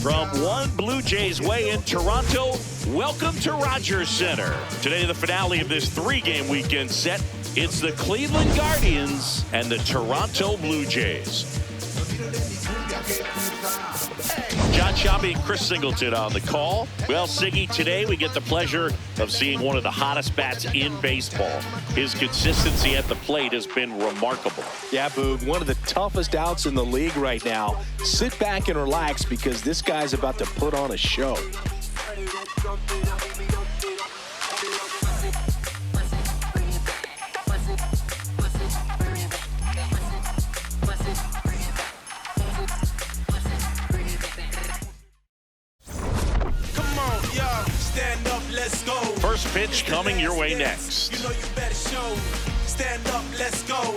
From one Blue Jays way in Toronto, welcome to Rogers Center. Today, the finale of this three-game weekend set. It's the Cleveland Guardians and the Toronto Blue Jays. John Shabby and Chris Singleton on the call. Well, Siggy, today we get the pleasure of seeing one of the hottest bats in baseball. His consistency at the plate has been remarkable. Yeah, Boog, one of the toughest outs in the league right now. Sit back and relax because this guy's about to put on a show. First pitch coming your way next. Stand up, let's go.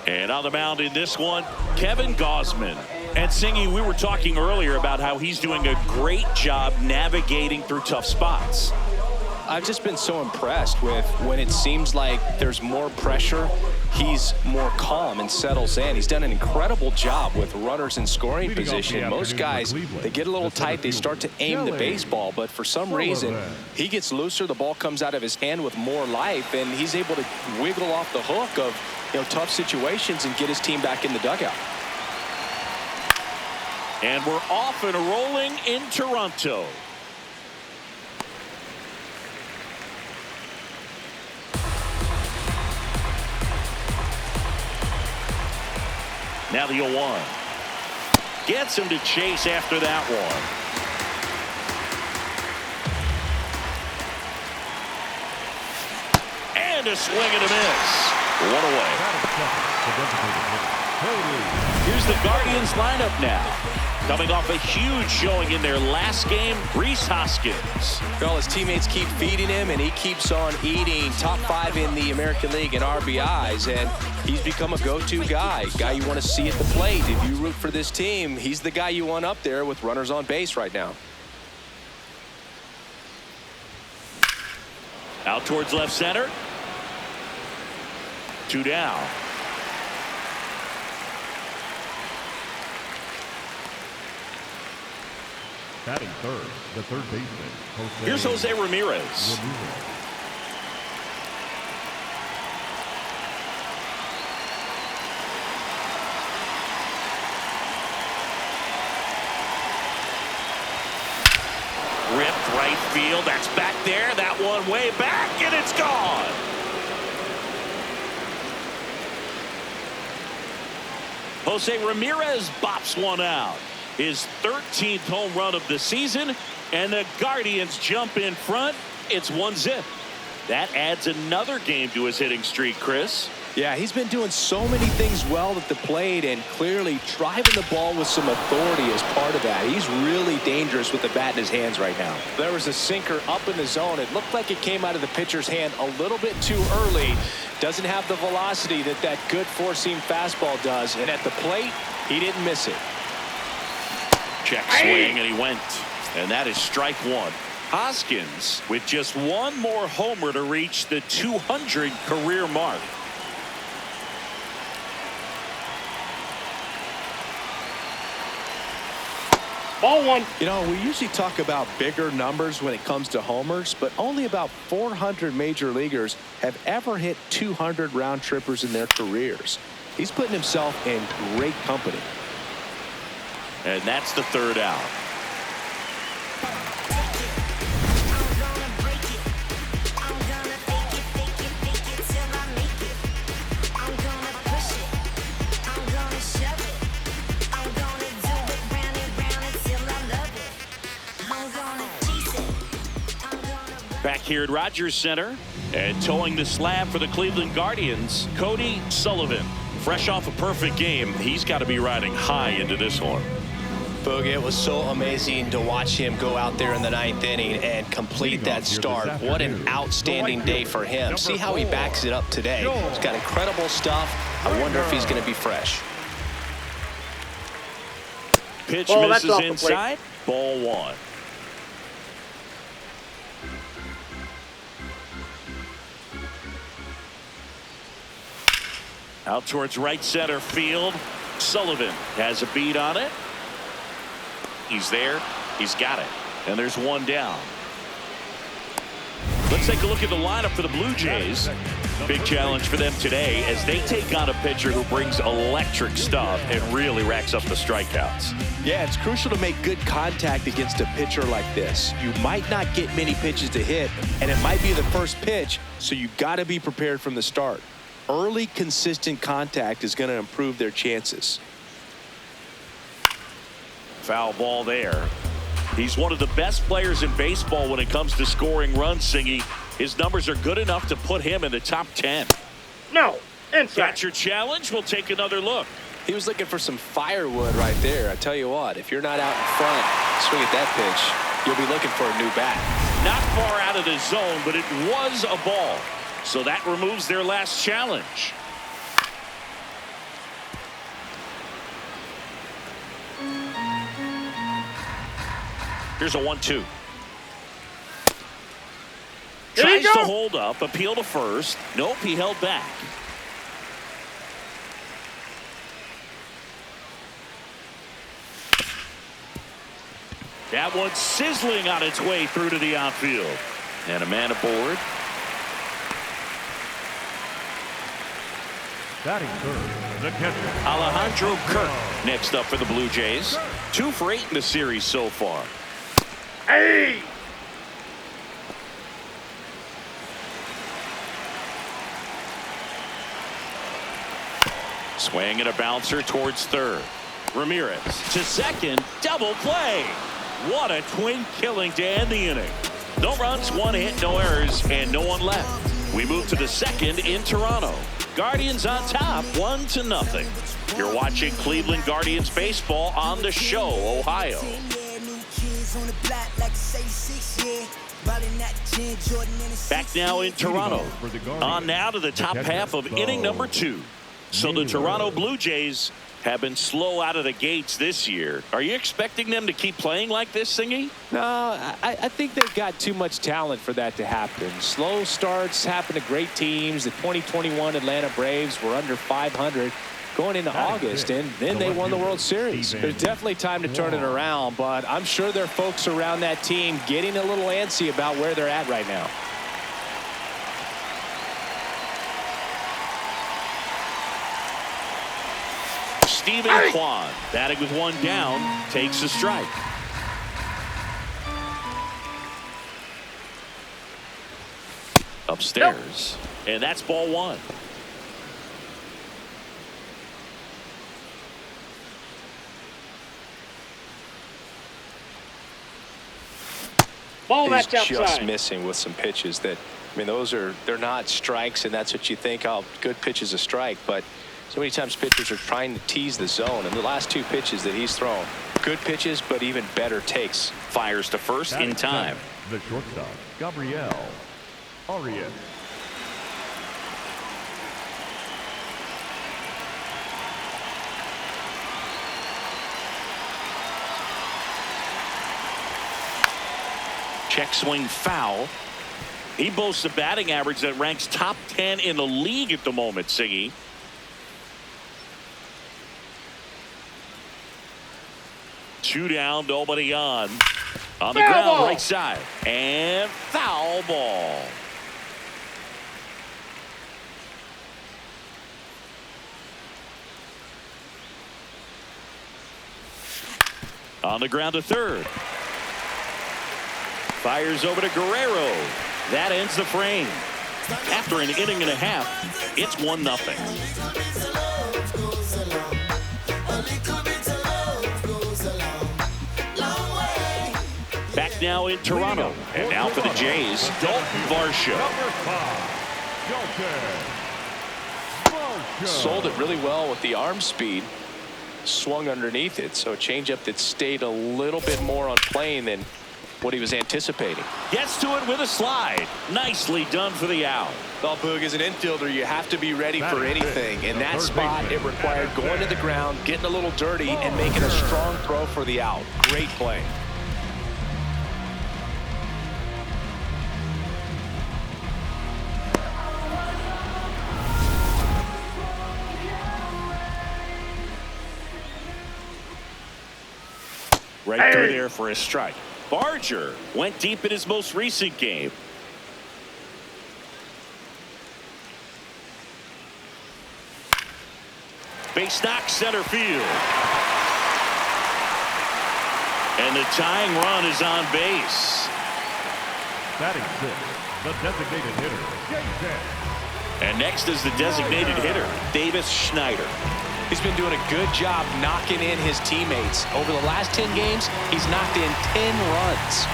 And on the mound in this one, Kevin Gausman. And Singy, we were talking earlier about how he's doing a great job navigating through tough spots. I've just been so impressed with when it seems like there's more pressure, he's more calm and settles in. He's done an incredible job with runners in scoring position. Most guys, they get a little tight, they start to aim the baseball, but for some reason, he gets looser, the ball comes out of his hand with more life, and he's able to wiggle off the hook of tough situations and get his team back in the dugout. And we're off and rolling in Toronto. Now the 0-1. Gets him to chase after that one. And a swing and a miss. One away. Here's the Guardians lineup now. Coming off a huge showing in their last game, Rhys Hoskins. Well, his teammates keep feeding him, and he keeps on eating. Top 5 in the American League in RBIs, and he's become a go-to guy you want to see at the plate. If you root for this team, he's the guy you want up there with runners on base right now. Out towards left center. 2 down. Batting third, the third baseman. Here's Jose Ramirez. Ripped right field. That's back there. That one way back, and it's gone. Jose Ramirez bops one out. His 13th home run of the season, and the Guardians jump in front. It's 1-0. That adds another game to his hitting streak, Chris. Yeah, he's been doing so many things well at the plate and clearly driving the ball with some authority as part of that. He's really dangerous with the bat in his hands right now. There was a sinker up in the zone. It looked like it came out of the pitcher's hand a little bit too early. Doesn't have the velocity that good four-seam fastball does. And at the plate, he didn't miss it. Check swing, and he went. And that is strike one. Hoskins with just one more homer to reach the 200 career mark. Ball one. We usually talk about bigger numbers when it comes to homers, but only about 400 major leaguers have ever hit 200 round trippers in their careers. He's putting himself in great company. And that's the third out. Back here at Rogers Center and towing the slab for the Cleveland Guardians, Cody Sullivan. Fresh off a perfect game, he's got to be riding high into this one. Boog, it was so amazing to watch him go out there in the 9th inning and complete that start. What an outstanding day for him. See how he backs it up today. He's got incredible stuff. I wonder if he's going to be fresh. Pitch misses inside. Ball one. Out towards right center field. Sullivan has a beat on it. He's there. He's got it. And there's one down. Let's take a look at the lineup for the Blue Jays. Big challenge for them today as they take on a pitcher who brings electric stuff and really racks up the strikeouts. Yeah, it's crucial to make good contact against a pitcher like this. You might not get many pitches to hit, and it might be the first pitch, so you got to be prepared from the start. Early, consistent contact is going to improve their chances. Foul ball there. He's one of the best players in baseball when it comes to scoring runs, Singy. His numbers are good enough to put him in the top 10. No, inside. That's your challenge. We'll take another look. He was looking for some firewood right there. I tell you what, if you're not out in front, swing at that pitch, you'll be looking for a new bat. Not far out of the zone, but it was a ball. So that removes their last challenge. Here's a 1-2. Tries to hold up, appeal to first. Nope, he held back. That one's sizzling on its way through to the outfield. And a man aboard. Batting third, the catcher, Alejandro Kirk next up for the Blue Jays. 2 for 8 in the series so far. Hey! Swing and a bouncer towards third. Ramirez to second. Double play. What a twin killing to end the inning. No runs, 1 hit, no errors, and no one left. We move to the second in Toronto. Guardians on top, 1-0. You're watching Cleveland Guardians baseball on the show, Ohio. Back now in Toronto. On now to the top half of inning number 2. So the Toronto Blue Jays have been slow out of the gates this year. Are you expecting them to keep playing like this, Singy? No, I think they've got too much talent for that to happen. Slow starts happen to great teams. The 2021 Atlanta Braves were under 500 going into August, and then they won the World Series. There's definitely time to turn it around, but I'm sure there are folks around that team getting a little antsy about where they're at right now. Steven Kwan, batting with 1 down, takes a strike. Upstairs, and that's ball 1. Ball He's that's outside. just missing with some pitches that, I mean, they're not strikes, and that's what you think, oh, good pitch is a strike, but so many times pitchers are trying to tease the zone, and the last 2 pitches that he's thrown, good pitches, but even better takes. Fires to first in time. the shortstop, Gabriel Arias. Check swing foul. He boasts a batting average that ranks top 10 in the league at the moment, Siggy. Two down, nobody on. On the ground, right side. And foul ball. On the ground to third. Fires over to Guerrero. That ends the frame. After an inning and a half, it's 1-0. Back now in Toronto. And now for the Jays, Dalton Varsho. Sold it really well with the arm speed. Swung underneath it, so a changeup that stayed a little bit more on plane than what he was anticipating. Gets to it with a slide. Nicely done for the out. Well, Boog, as an infielder, you have to be ready for anything. In that spot, it required going to the ground, getting a little dirty, and making a strong throw for the out. Great play. Right through there for a strike. Barger went deep in his most recent game. Base knock center field. And the tying run is on base. Batting sixth, the designated hitter, Jason. And next is the designated hitter, Davis Schneider. He's been doing a good job knocking in his teammates. Over the last 10 games, he's knocked in 10 runs.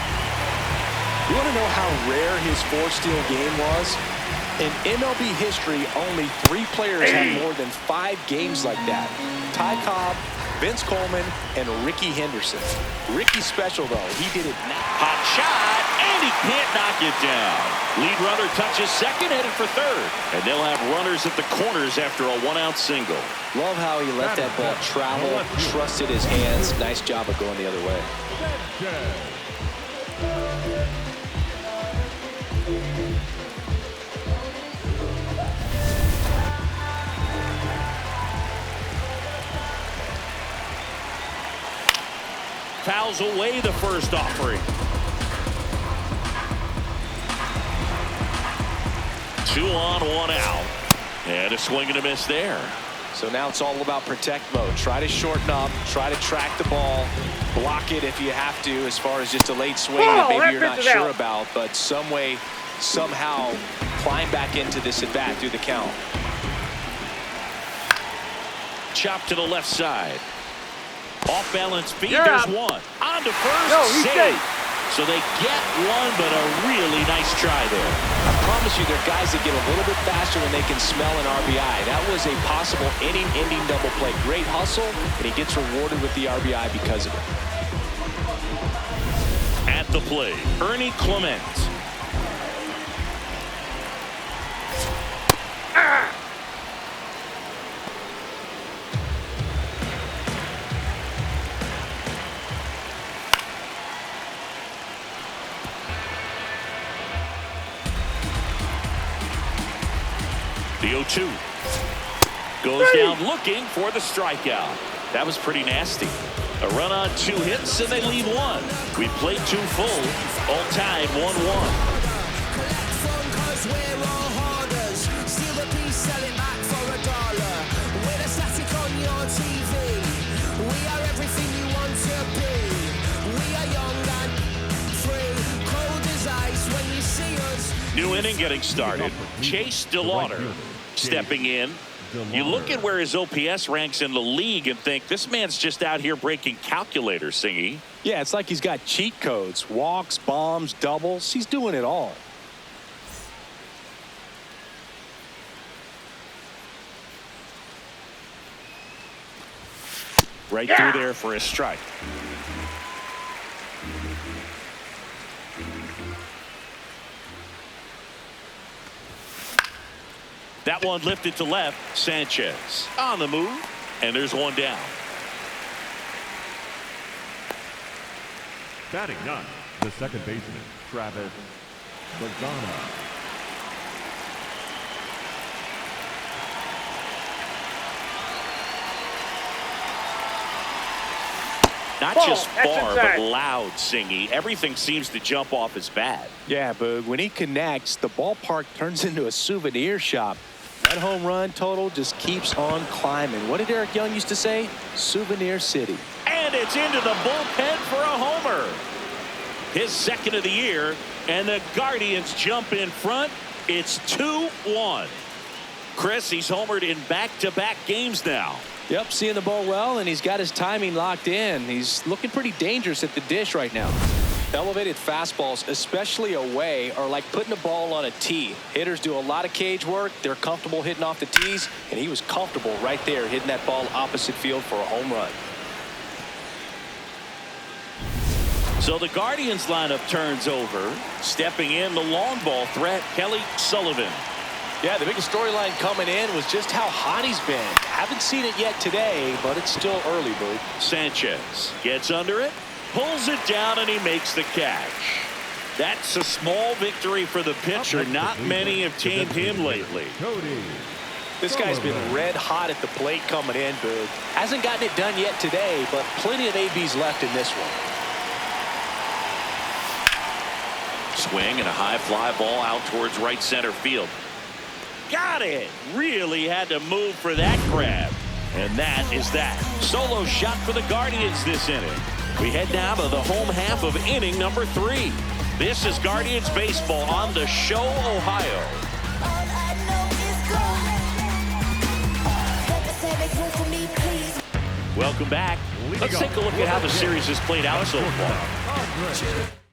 You want to know how rare his 4-steal game was? In MLB history, only 3 players had more than 5 games like that. Ty Cobb, Vince Coleman, and Ricky Henderson. Ricky's special, though. He did it now. Hot shot, and he can't knock it down. Lead runner touches second, headed for third. And they'll have runners at the corners after a 1-out single. Love how he let that ball travel, trusted his hands. Nice job of going the other way. Fouls away the first offering. 2 on, 1 out. And a swing and a miss there. So now it's all about protect mode. Try to shorten up, try to track the ball, block it if you have to, as far as just a late swing that maybe you're not sure about, but some way, somehow climb back into this at bat through the count. Chop to the left side. Off balance feet, there's one. On to first, no, he's save. safe. So they get one, but a really nice try there. I promise you, there are guys that get a little bit faster when they can smell an RBI. That was a possible inning-ending double play. Great hustle, and he gets rewarded with the RBI because of it. At the plate, Ernie Clement. The 0-2 goes down looking for the strikeout. That was pretty nasty. A run on 2 hits and they leave 1. We played 2 full, all tied 1-1. New inning getting started. Chase DeLauder stepping in. You look at where his OPS ranks in the league and think this man's just out here breaking calculators, Singy. Yeah, it's like he's got cheat codes. Walks, bombs, doubles. He's doing it all. Right through there for a strike. That one lifted to left. Sanchez on the move, and there's 1 down. Batting 9, the second baseman, Travis Lozano. Not just far, but loud, Singy. Everything seems to jump off his bat. Yeah, Boog, when he connects, the ballpark turns into a souvenir shop. That home run total just keeps on climbing. What did Eric Young used to say? Souvenir City. And it's into the bullpen for a homer. His second of the year, and the Guardians jump in front. It's 2-1. Chris, he's homered in back-to-back games now. Yep, seeing the ball well, and he's got his timing locked in. He's looking pretty dangerous at the dish right now. Elevated fastballs, especially away, are like putting a ball on a tee. Hitters do a lot of cage work. They're comfortable hitting off the tees, and he was comfortable right there hitting that ball opposite field for a home run. So the Guardians lineup turns over. Stepping in, the long ball threat, Kelly Sullivan. Yeah, the biggest storyline coming in was just how hot he's been. Haven't seen it yet today, but it's still early, Boo. Sanchez gets under it, pulls it down, and he makes the catch. That's a small victory for the pitcher. Not many have tamed him lately. This guy's been red hot at the plate coming in, Boog. Hasn't gotten it done yet today, but plenty of ABs left in this one. Swing and a high fly ball out towards right center field. Got it. Really had to move for that grab. And that is that. Solo shot for the Guardians this inning. We head now to the home half of inning number 3. This is Guardians baseball on the Show, Ohio. Welcome back. Let's take a look at how the series has played out so far.